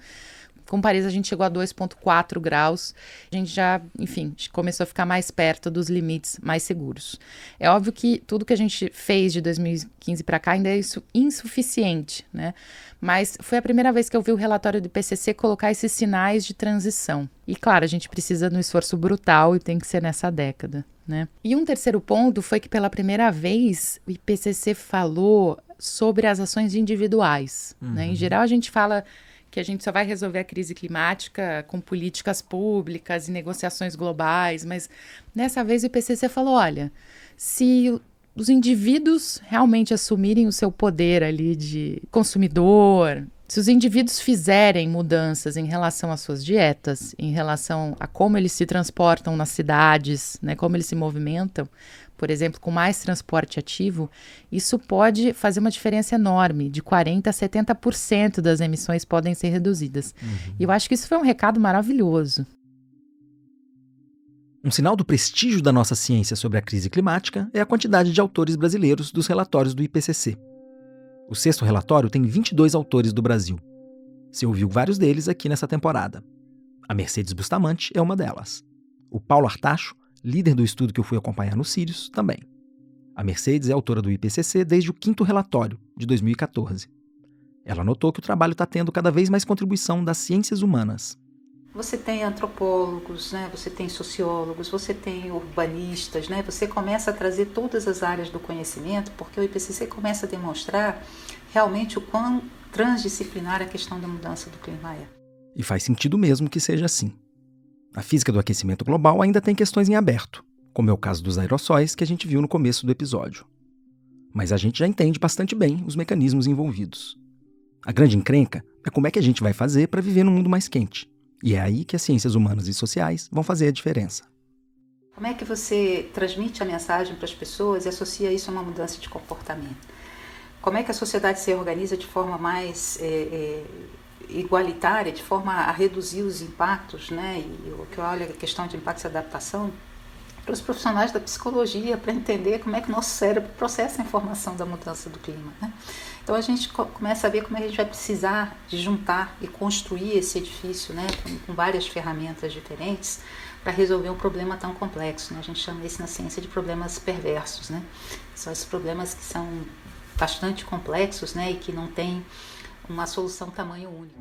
Com Paris a gente chegou a 2,4 graus. A gente já, enfim, começou a ficar mais perto dos limites mais seguros. É óbvio que tudo que a gente fez de 2015 para cá ainda é insuficiente, né? Mas foi a primeira vez que eu vi o relatório do IPCC colocar esses sinais de transição. E claro, a gente precisa de um esforço brutal e tem que ser nessa década, né? E um terceiro ponto foi que pela primeira vez o IPCC falou sobre as ações individuais, né? Em geral a gente fala que a gente só vai resolver a crise climática com políticas públicas e negociações globais, mas dessa vez o IPCC falou, olha, se os indivíduos realmente assumirem o seu poder ali de consumidor, se os indivíduos fizerem mudanças em relação às suas dietas, em relação a como eles se transportam nas cidades, né, como eles se movimentam, por exemplo, com mais transporte ativo, isso pode fazer uma diferença enorme, de 40% a 70% das emissões podem ser reduzidas. E eu acho que isso foi um recado maravilhoso. Um sinal do prestígio da nossa ciência sobre a crise climática é a quantidade de autores brasileiros dos relatórios do IPCC. O 6º relatório tem 22 autores do Brasil. Você ouviu vários deles aqui nessa temporada. A Mercedes Bustamante é uma delas. O Paulo Artacho, líder do estudo que eu fui acompanhar no Sirius, também. A Mercedes é autora do IPCC desde o 5º relatório, de 2014. Ela notou que o trabalho está tendo cada vez mais contribuição das ciências humanas. Você tem antropólogos, né? Você tem sociólogos, você tem urbanistas, né? Você começa a trazer todas as áreas do conhecimento, porque o IPCC começa a demonstrar realmente o quão transdisciplinar a questão da mudança do clima é. E faz sentido mesmo que seja assim. A física do aquecimento global ainda tem questões em aberto, como é o caso dos aerossóis que a gente viu no começo do episódio. Mas a gente já entende bastante bem os mecanismos envolvidos. A grande encrenca é como é que a gente vai fazer para viver num mundo mais quente. E é aí que as ciências humanas e sociais vão fazer a diferença. Como é que você transmite a mensagem para as pessoas e associa isso a uma mudança de comportamento? Como é que a sociedade se organiza de forma mais igualitária, de forma a reduzir os impactos, né? E o que olha a questão de impactos e adaptação, para os profissionais da psicologia, para entender como é que o nosso cérebro processa a informação da mudança do clima, né? Então a gente começa a ver como é que a gente vai precisar de juntar e construir esse edifício, né, com várias ferramentas diferentes para resolver um problema tão complexo, né? A gente chama isso na ciência de problemas perversos, né? São esses problemas que são bastante complexos, né, e que não têm uma solução tamanho único.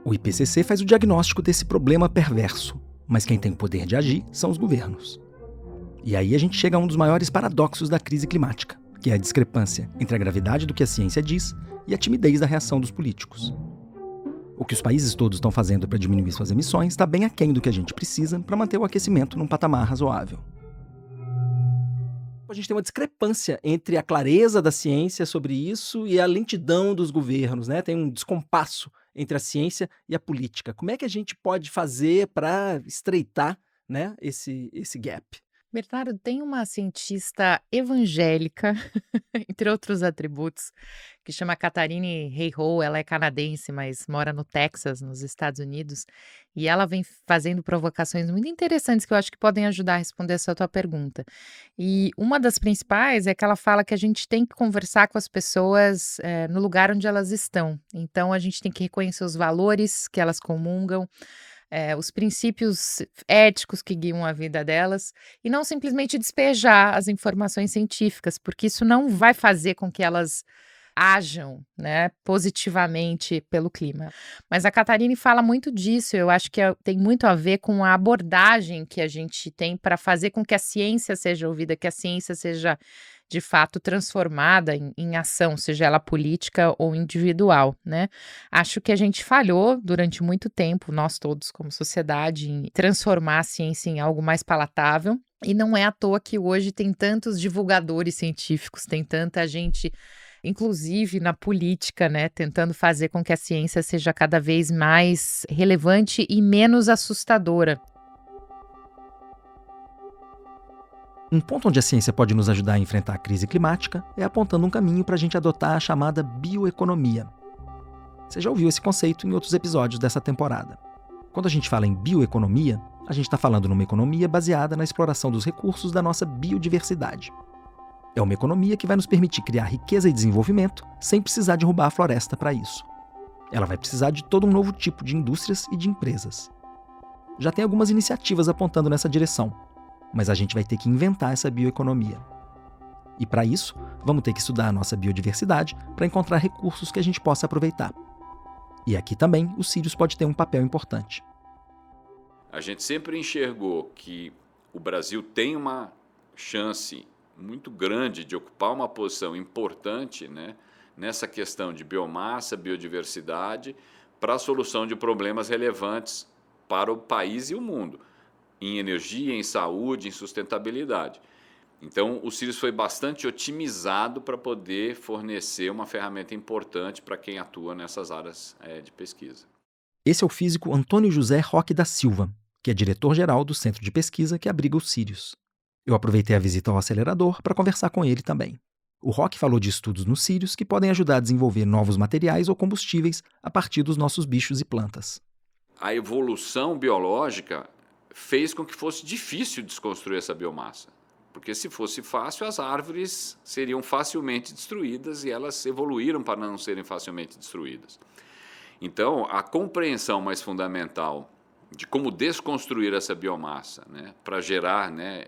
O IPCC faz o diagnóstico desse problema perverso, mas quem tem o poder de agir são os governos. E aí a gente chega a um dos maiores paradoxos da crise climática, que é a discrepância entre a gravidade do que a ciência diz e a timidez da reação dos políticos. O que os países todos estão fazendo para diminuir suas emissões está bem aquém do que a gente precisa para manter o aquecimento num patamar razoável. A gente tem uma discrepância entre a clareza da ciência sobre isso e a lentidão dos governos, né? Tem um descompasso entre a ciência e a política. Como é que a gente pode fazer para estreitar, né, esse gap? Bernardo, tem uma cientista evangélica, entre outros atributos, que chama Katharine Hayhoe. Ela é canadense, mas mora no Texas, nos Estados Unidos, e ela vem fazendo provocações muito interessantes que eu acho que podem ajudar a responder essa tua pergunta. E uma das principais é que ela fala que a gente tem que conversar com as pessoas no lugar onde elas estão. Então, a gente tem que reconhecer os valores que elas comungam, os princípios éticos que guiam a vida delas, e não simplesmente despejar as informações científicas, porque isso não vai fazer com que elas ajam, né, positivamente pelo clima. Mas a Katharine fala muito disso. Eu acho que tem muito a ver com a abordagem que a gente tem para fazer com que a ciência seja ouvida, que a ciência seja de fato transformada em ação, seja ela política ou individual, né? Acho que a gente falhou durante muito tempo, nós todos como sociedade, em transformar a ciência em algo mais palatável, e não é à toa que hoje tem tantos divulgadores científicos, tem tanta gente, inclusive na política, né, tentando fazer com que a ciência seja cada vez mais relevante e menos assustadora. Um ponto onde a ciência pode nos ajudar a enfrentar a crise climática é apontando um caminho para a gente adotar a chamada bioeconomia. Você já ouviu esse conceito em outros episódios dessa temporada. Quando a gente fala em bioeconomia, a gente está falando numa economia baseada na exploração dos recursos da nossa biodiversidade. É uma economia que vai nos permitir criar riqueza e desenvolvimento sem precisar derrubar a floresta para isso. Ela vai precisar de todo um novo tipo de indústrias e de empresas. Já tem algumas iniciativas apontando nessa direção, mas a gente vai ter que inventar essa bioeconomia. E para isso, vamos ter que estudar a nossa biodiversidade para encontrar recursos que a gente possa aproveitar. E aqui também o Sirius pode ter um papel importante. A gente sempre enxergou que o Brasil tem uma chance muito grande de ocupar uma posição importante, né, nessa questão de biomassa, biodiversidade, para a solução de problemas relevantes para o país e o mundo, em energia, em saúde, em sustentabilidade. Então, o Sirius foi bastante otimizado para poder fornecer uma ferramenta importante para quem atua nessas áreas de pesquisa. Esse é o físico Antônio José Roque da Silva, que é diretor-geral do centro de pesquisa que abriga o Sirius. Eu aproveitei a visita ao acelerador para conversar com ele também. O Roque falou de estudos no Sirius que podem ajudar a desenvolver novos materiais ou combustíveis a partir dos nossos bichos e plantas. A evolução biológica fez com que fosse difícil desconstruir essa biomassa. Porque se fosse fácil, as árvores seriam facilmente destruídas e elas evoluíram para não serem facilmente destruídas. Então, a compreensão mais fundamental de como desconstruir essa biomassa, né, para gerar, né,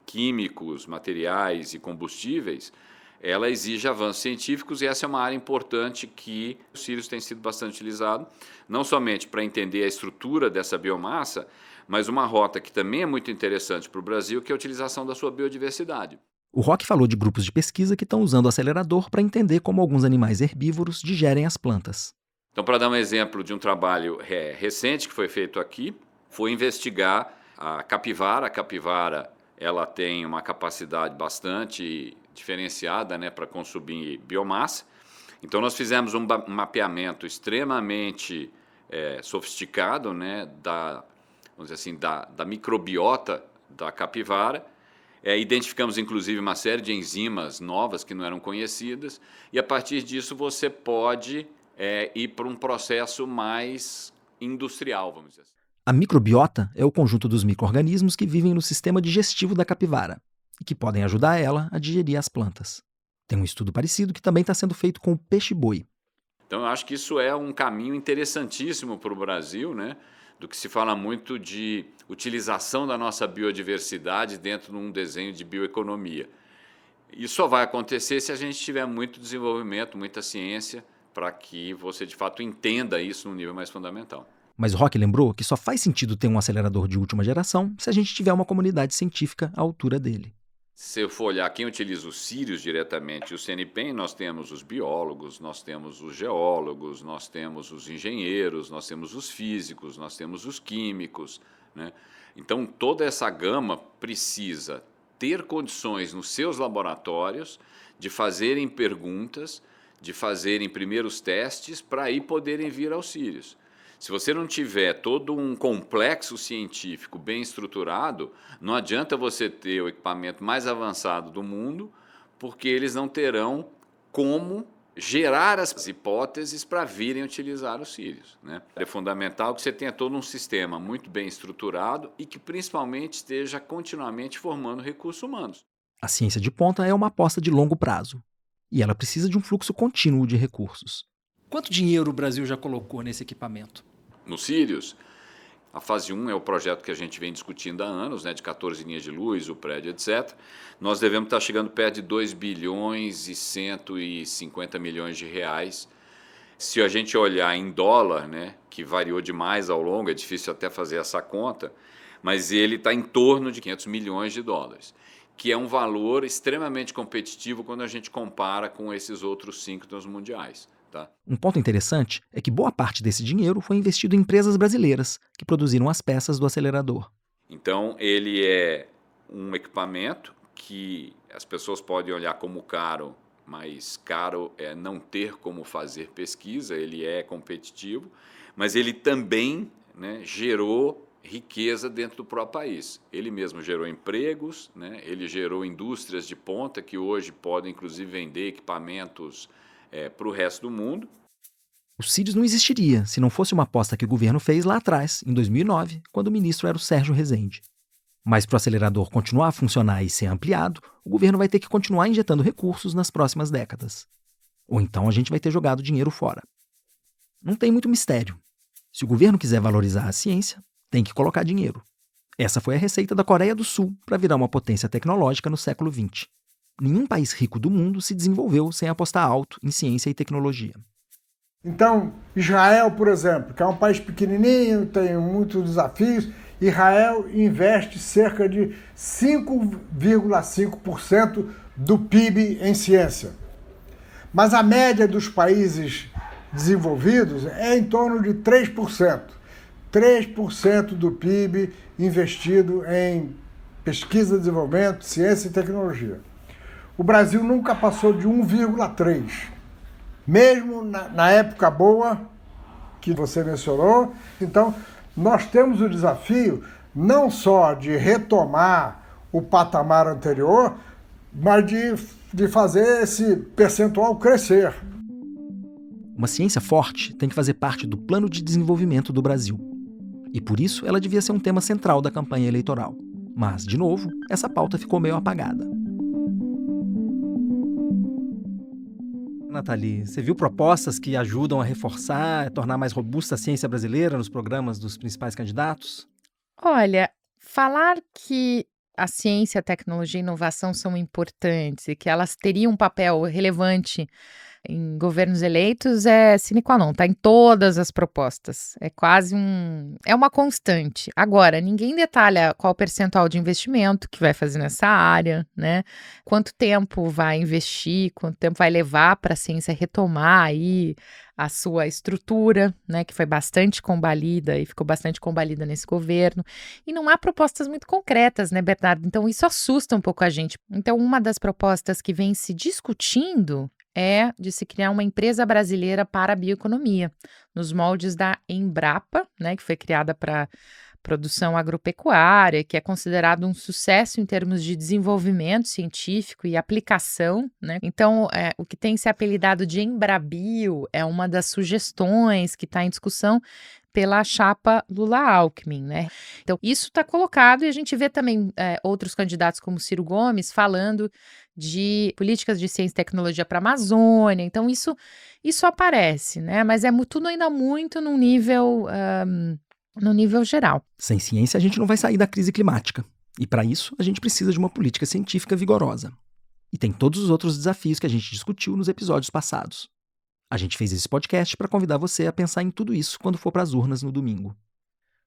químicos, materiais e combustíveis, ela exige avanços científicos, e essa é uma área importante que o Sirius tem sido bastante utilizado, não somente para entender a estrutura dessa biomassa, mas uma rota que também é muito interessante para o Brasil, que é a utilização da sua biodiversidade. O Roque falou de grupos de pesquisa que estão usando o acelerador para entender como alguns animais herbívoros digerem as plantas. Então, para dar um exemplo de um trabalho recente que foi feito aqui, foi investigar a capivara. A capivara ela tem uma capacidade bastante diferenciada, né, para consumir biomassa. Então, nós fizemos um mapeamento extremamente sofisticado, né, vamos dizer assim, da microbiota da capivara. Identificamos, inclusive, uma série de enzimas novas que não eram conhecidas, e a partir disso você pode ir para um processo mais industrial, vamos dizer assim. A microbiota é o conjunto dos micro-organismos que vivem no sistema digestivo da capivara e que podem ajudar ela a digerir as plantas. Tem um estudo parecido que também está sendo feito com o peixe-boi. Então, eu acho que isso é um caminho interessantíssimo para o Brasil, né? Do que se fala muito de utilização da nossa biodiversidade dentro de um desenho de bioeconomia. Isso só vai acontecer se a gente tiver muito desenvolvimento, muita ciência, para que você, de fato, entenda isso num nível mais fundamental. Mas o Roque lembrou que só faz sentido ter um acelerador de última geração se a gente tiver uma comunidade científica à altura dele. Se eu for olhar quem utiliza os Sirius diretamente e o CNPEM, nós temos os biólogos, nós temos os geólogos, nós temos os engenheiros, nós temos os físicos, nós temos os químicos, né? Então, toda essa gama precisa ter condições nos seus laboratórios de fazerem perguntas, de fazerem primeiros testes para aí poderem vir aos Sirius. Se você não tiver todo um complexo científico bem estruturado, não adianta você ter o equipamento mais avançado do mundo, porque eles não terão como gerar as hipóteses para virem utilizar os Sirius, né? É fundamental que você tenha todo um sistema muito bem estruturado e que principalmente esteja continuamente formando recursos humanos. A ciência de ponta é uma aposta de longo prazo e ela precisa de um fluxo contínuo de recursos. Quanto dinheiro o Brasil já colocou nesse equipamento? No Sirius, a fase 1 é o projeto que a gente vem discutindo há anos, né, de 14 linhas de luz, o prédio, etc. Nós devemos estar chegando perto de 2 bilhões e 150 milhões de reais. Se a gente olhar em dólar, né, que variou demais ao longo, é difícil até fazer essa conta, mas ele está em torno de 500 milhões de dólares, que é um valor extremamente competitivo quando a gente compara com esses outros síncronos mundiais. Tá? Um ponto interessante é que boa parte desse dinheiro foi investido em empresas brasileiras que produziram as peças do acelerador. Então, ele é um equipamento que as pessoas podem olhar como caro, mas caro é não ter como fazer pesquisa, ele é competitivo, mas ele também, né, gerou riqueza dentro do próprio país. Ele mesmo gerou empregos, né, ele gerou indústrias de ponta que hoje podem, inclusive, vender equipamentos para o resto do mundo. O Sirius não existiria se não fosse uma aposta que o governo fez lá atrás, em 2009, quando o ministro era o Sérgio Rezende. Mas para o acelerador continuar a funcionar e ser ampliado, o governo vai ter que continuar injetando recursos nas próximas décadas. Ou então a gente vai ter jogado dinheiro fora. Não tem muito mistério. Se o governo quiser valorizar a ciência, tem que colocar dinheiro. Essa foi a receita da Coreia do Sul para virar uma potência tecnológica no século XX. Nenhum país rico do mundo se desenvolveu sem apostar alto em ciência e tecnologia. Então, Israel, por exemplo, que é um país pequenininho, tem muitos desafios, Israel investe cerca de 5,5% do PIB em ciência. Mas a média dos países desenvolvidos é em torno de 3%. 3% do PIB investido em pesquisa, desenvolvimento, ciência e tecnologia. O Brasil nunca passou de 1,3%. Mesmo na época boa que você mencionou. Então, nós temos o desafio não só de retomar o patamar anterior, mas de fazer esse percentual crescer. Uma ciência forte tem que fazer parte do plano de desenvolvimento do Brasil. E por isso ela devia ser um tema central da campanha eleitoral. Mas, de novo, essa pauta ficou meio apagada. Nathalie, você viu propostas que ajudam a reforçar, a tornar mais robusta a ciência brasileira nos programas dos principais candidatos? Olha, falar que a ciência, a tecnologia e a inovação são importantes e que elas teriam um papel relevante em governos eleitos é sine qua non, está em todas as propostas. É quase é uma constante. Agora, ninguém detalha qual o percentual de investimento que vai fazer nessa área, né? Quanto tempo vai investir, quanto tempo vai levar para a ciência retomar aí a sua estrutura, né, que foi bastante combalida e ficou bastante combalida nesse governo. E não há propostas muito concretas, né, Bernardo? Então, isso assusta um pouco a gente. Então, uma das propostas que vem se discutindo é de se criar uma empresa brasileira para a bioeconomia, nos moldes da Embrapa, né, que foi criada para produção agropecuária, que é considerado um sucesso em termos de desenvolvimento científico e aplicação, né? Então, o que tem se apelidado de Embrabio é uma das sugestões que está em discussão pela chapa Lula-Alckmin, né? Então, isso está colocado e a gente vê também outros candidatos como Ciro Gomes falando de políticas de ciência e tecnologia para a Amazônia. Então, isso aparece, né? Mas é tudo ainda muito no nível geral. Sem ciência, a gente não vai sair da crise climática. E para isso, a gente precisa de uma política científica vigorosa. E tem todos os outros desafios que a gente discutiu nos episódios passados. A gente fez esse podcast para convidar você a pensar em tudo isso quando for para as urnas no domingo.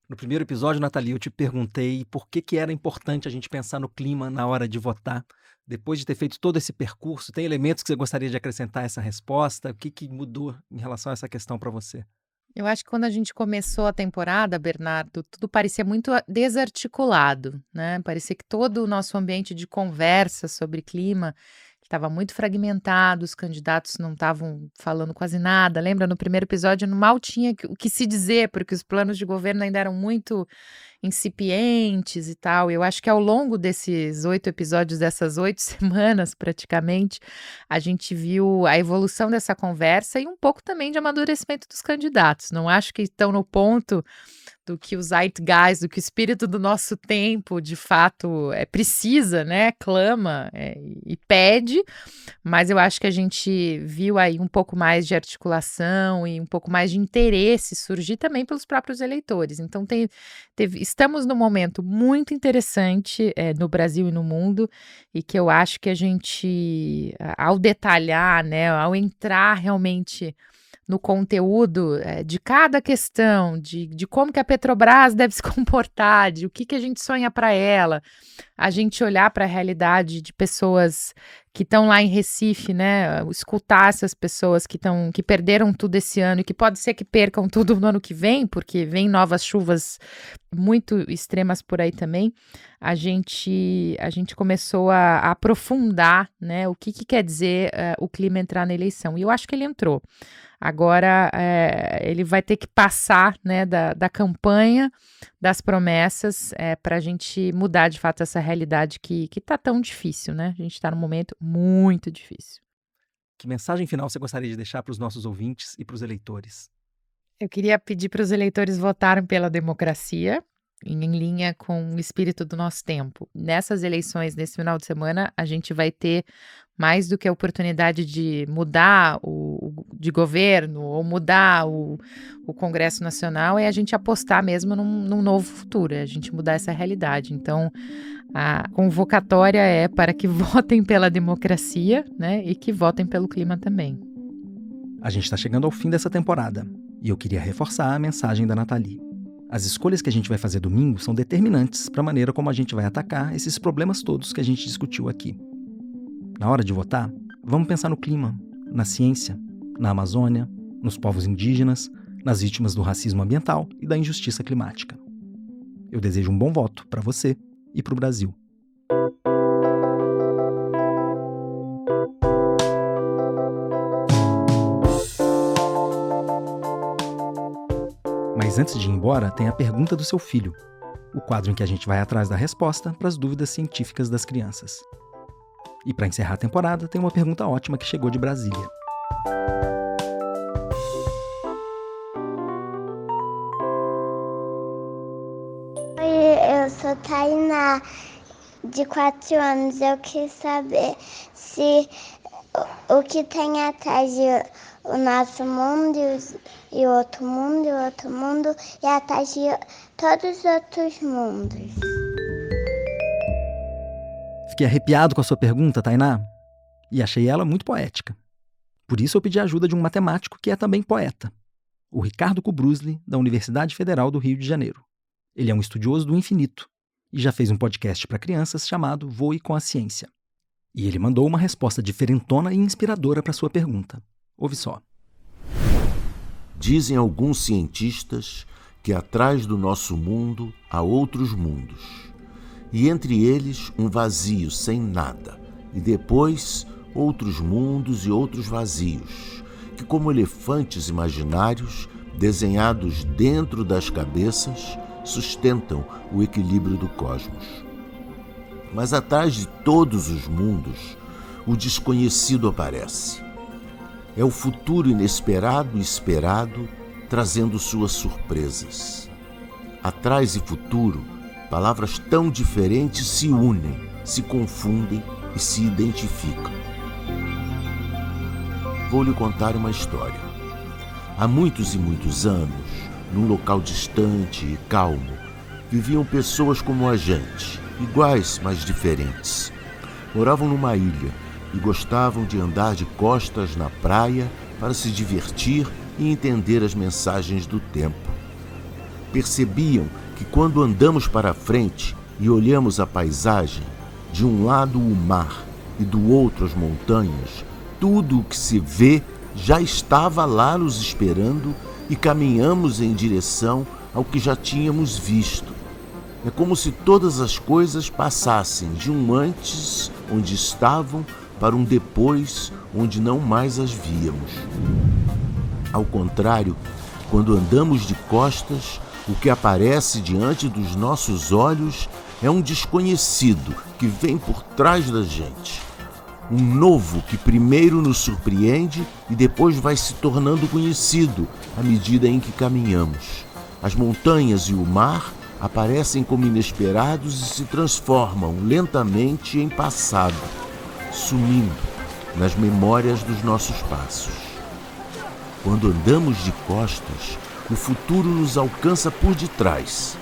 No primeiro episódio, Nathalie, eu te perguntei por que era importante a gente pensar no clima na hora de votar. Depois de ter feito todo esse percurso, tem elementos que você gostaria de acrescentar a essa resposta? O que mudou em relação a essa questão para você? Eu acho que quando a gente começou a temporada, Bernardo, tudo parecia muito desarticulado, né? Parecia que todo o nosso ambiente de conversa sobre clima estava muito fragmentado, os candidatos não estavam falando quase nada. Lembra, no primeiro episódio mal tinha o que se dizer, porque os planos de governo ainda eram muito incipientes e tal. Eu acho que ao longo desses 8 episódios, dessas 8 semanas praticamente, a gente viu a evolução dessa conversa e um pouco também de amadurecimento dos candidatos. Não acho que estão no ponto do que o zeitgeist, do que o espírito do nosso tempo, de fato, precisa, né? Clama e pede, mas eu acho que a gente viu aí um pouco mais de articulação e um pouco mais de interesse surgir também pelos próprios eleitores. Então, estamos num momento muito interessante no Brasil e no mundo, e que eu acho que a gente, ao detalhar, né, ao entrar realmente no conteúdo de cada questão, de como que a Petrobras deve se comportar, de o que a gente sonha para ela, a gente olhar para a realidade de pessoas que estão lá em Recife, né, escutar essas pessoas que perderam tudo esse ano e que pode ser que percam tudo no ano que vem, porque vem novas chuvas muito extremas por aí também. A gente começou a aprofundar, né, o que quer dizer o clima entrar na eleição, e eu acho que ele entrou. Agora, ele vai ter que passar, né, da campanha, das promessas, para a gente mudar, de fato, essa realidade que está tão difícil, né? A gente está num momento muito difícil. Que mensagem final você gostaria de deixar para os nossos ouvintes e para os eleitores? Eu queria pedir para os eleitores votarem pela democracia, em linha com o espírito do nosso tempo. Nessas eleições, nesse final de semana, a gente vai ter mais do que a oportunidade de mudar de governo ou mudar o Congresso Nacional, é a gente apostar mesmo num novo futuro, é a gente mudar essa realidade. Então, a convocatória é para que votem pela democracia, né, e que votem pelo clima também. A gente está chegando ao fim dessa temporada e eu queria reforçar a mensagem da Nathalie. As escolhas que a gente vai fazer domingo são determinantes para a maneira como a gente vai atacar esses problemas todos que a gente discutiu aqui. Na hora de votar, vamos pensar no clima, na ciência, na Amazônia, nos povos indígenas, nas vítimas do racismo ambiental e da injustiça climática. Eu desejo um bom voto para você e para o Brasil. Mas antes de ir embora, tem a pergunta do seu filho, o quadro em que a gente vai atrás da resposta para as dúvidas científicas das crianças. E para encerrar a temporada, tem uma pergunta ótima que chegou de Brasília. Oi, eu sou Tainá, de 4 anos. Eu queria saber se o que tem atrás de o nosso mundo e o outro mundo e atrás de todos os outros mundos. Fiquei arrepiado com a sua pergunta, Tainá, e achei ela muito poética. Por isso eu pedi a ajuda de um matemático que é também poeta, o Ricardo Kubrusli, da Universidade Federal do Rio de Janeiro. Ele é um estudioso do infinito e já fez um podcast para crianças chamado Voe com a Ciência. E ele mandou uma resposta diferentona e inspiradora para sua pergunta. Ouve só. Dizem alguns cientistas que atrás do nosso mundo há outros mundos, e entre eles um vazio sem nada, e depois outros mundos e outros vazios, que como elefantes imaginários, desenhados dentro das cabeças, sustentam o equilíbrio do cosmos. Mas atrás de todos os mundos, o desconhecido aparece. É o futuro inesperado e esperado, trazendo suas surpresas. Atrás e futuro, palavras tão diferentes se unem, se confundem e se identificam. Vou lhe contar uma história. Há muitos e muitos anos, num local distante e calmo, viviam pessoas como a gente, iguais, mas diferentes. Moravam numa ilha e gostavam de andar de costas na praia para se divertir e entender as mensagens do tempo. Percebiam que quando andamos para frente e olhamos a paisagem, de um lado o mar e do outro as montanhas, tudo o que se vê já estava lá nos esperando e caminhamos em direção ao que já tínhamos visto. É como se todas as coisas passassem de um antes, onde estavam, para um depois, onde não mais as víamos. Ao contrário, quando andamos de costas, o que aparece diante dos nossos olhos é um desconhecido que vem por trás da gente. Um novo que primeiro nos surpreende e depois vai se tornando conhecido à medida em que caminhamos. As montanhas e o mar aparecem como inesperados e se transformam lentamente em passado, sumindo nas memórias dos nossos passos. Quando andamos de costas, o futuro nos alcança por detrás.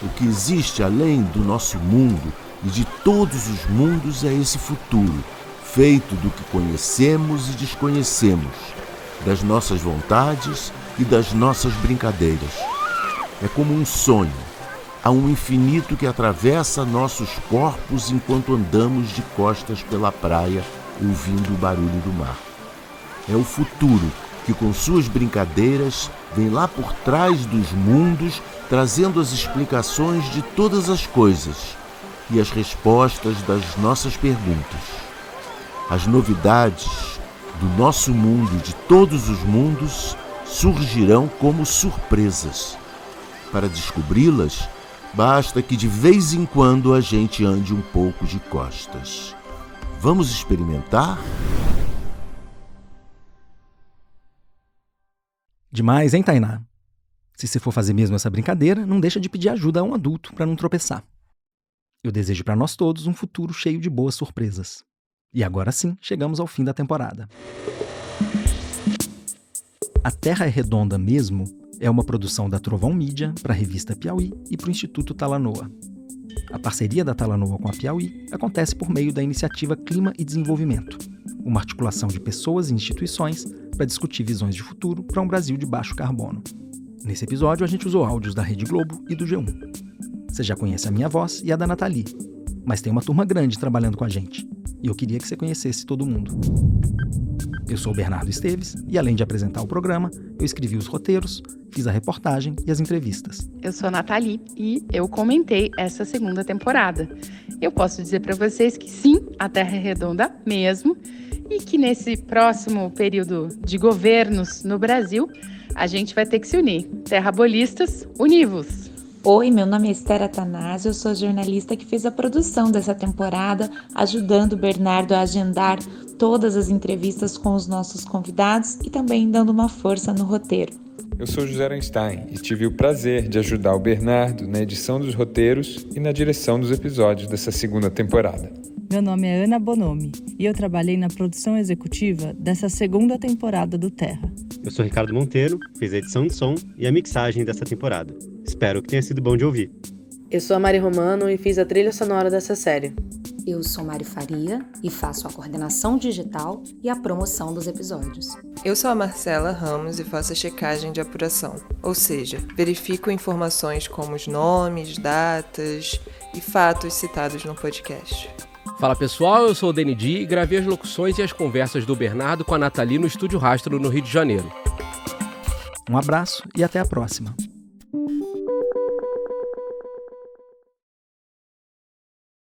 O que existe além do nosso mundo e de todos os mundos é esse futuro, feito do que conhecemos e desconhecemos, das nossas vontades e das nossas brincadeiras. É como um sonho. Há um infinito que atravessa nossos corpos enquanto andamos de costas pela praia, ouvindo o barulho do mar. É o futuro que, com suas brincadeiras, vem lá por trás dos mundos, trazendo as explicações de todas as coisas e as respostas das nossas perguntas. As novidades do nosso mundo e de todos os mundos surgirão como surpresas. Para descobri-las, basta que de vez em quando a gente ande um pouco de costas. Vamos experimentar? Demais, hein, Tainá? Se você for fazer mesmo essa brincadeira, não deixa de pedir ajuda a um adulto para não tropeçar. Eu desejo para nós todos um futuro cheio de boas surpresas. E agora sim, chegamos ao fim da temporada. A Terra é Redonda Mesmo é uma produção da Trovão Mídia para a revista Piauí e para o Instituto Talanoa. A parceria da Talanoa com a Piauí acontece por meio da iniciativa Clima e Desenvolvimento, uma articulação de pessoas e instituições para discutir visões de futuro para um Brasil de baixo carbono. Nesse episódio, a gente usou áudios da Rede Globo e do G1. Você já conhece a minha voz e a da Nathalie, mas tem uma turma grande trabalhando com a gente, e eu queria que você conhecesse todo mundo. Eu sou o Bernardo Esteves e, além de apresentar o programa, eu escrevi os roteiros, fiz a reportagem e as entrevistas. Eu sou a Nathalie e eu comentei essa segunda temporada. Eu posso dizer para vocês que sim, a Terra é redonda mesmo e que nesse próximo período de governos no Brasil, a gente vai ter que se unir. Terrabolistas, univos! Oi, meu nome é Esther Atanásio, eu sou jornalista que fez a produção dessa temporada, ajudando o Bernardo a agendar todas as entrevistas com os nossos convidados e também dando uma força no roteiro. Eu sou José Einstein e tive o prazer de ajudar o Bernardo na edição dos roteiros e na direção dos episódios dessa segunda temporada. Meu nome é Ana Bonomi e eu trabalhei na produção executiva dessa segunda temporada do Terra. Eu sou Ricardo Monteiro, fiz a edição de som e a mixagem dessa temporada. Espero que tenha sido bom de ouvir. Eu sou a Mari Romano e fiz a trilha sonora dessa série. Eu sou Mari Faria e faço a coordenação digital e a promoção dos episódios. Eu sou a Marcela Ramos e faço a checagem de apuração, ou seja, verifico informações como os nomes, datas e fatos citados no podcast. Fala pessoal, eu sou o Denidi e gravei as locuções e as conversas do Bernardo com a Nathalie no Estúdio Rastro, no Rio de Janeiro. Um abraço e até a próxima.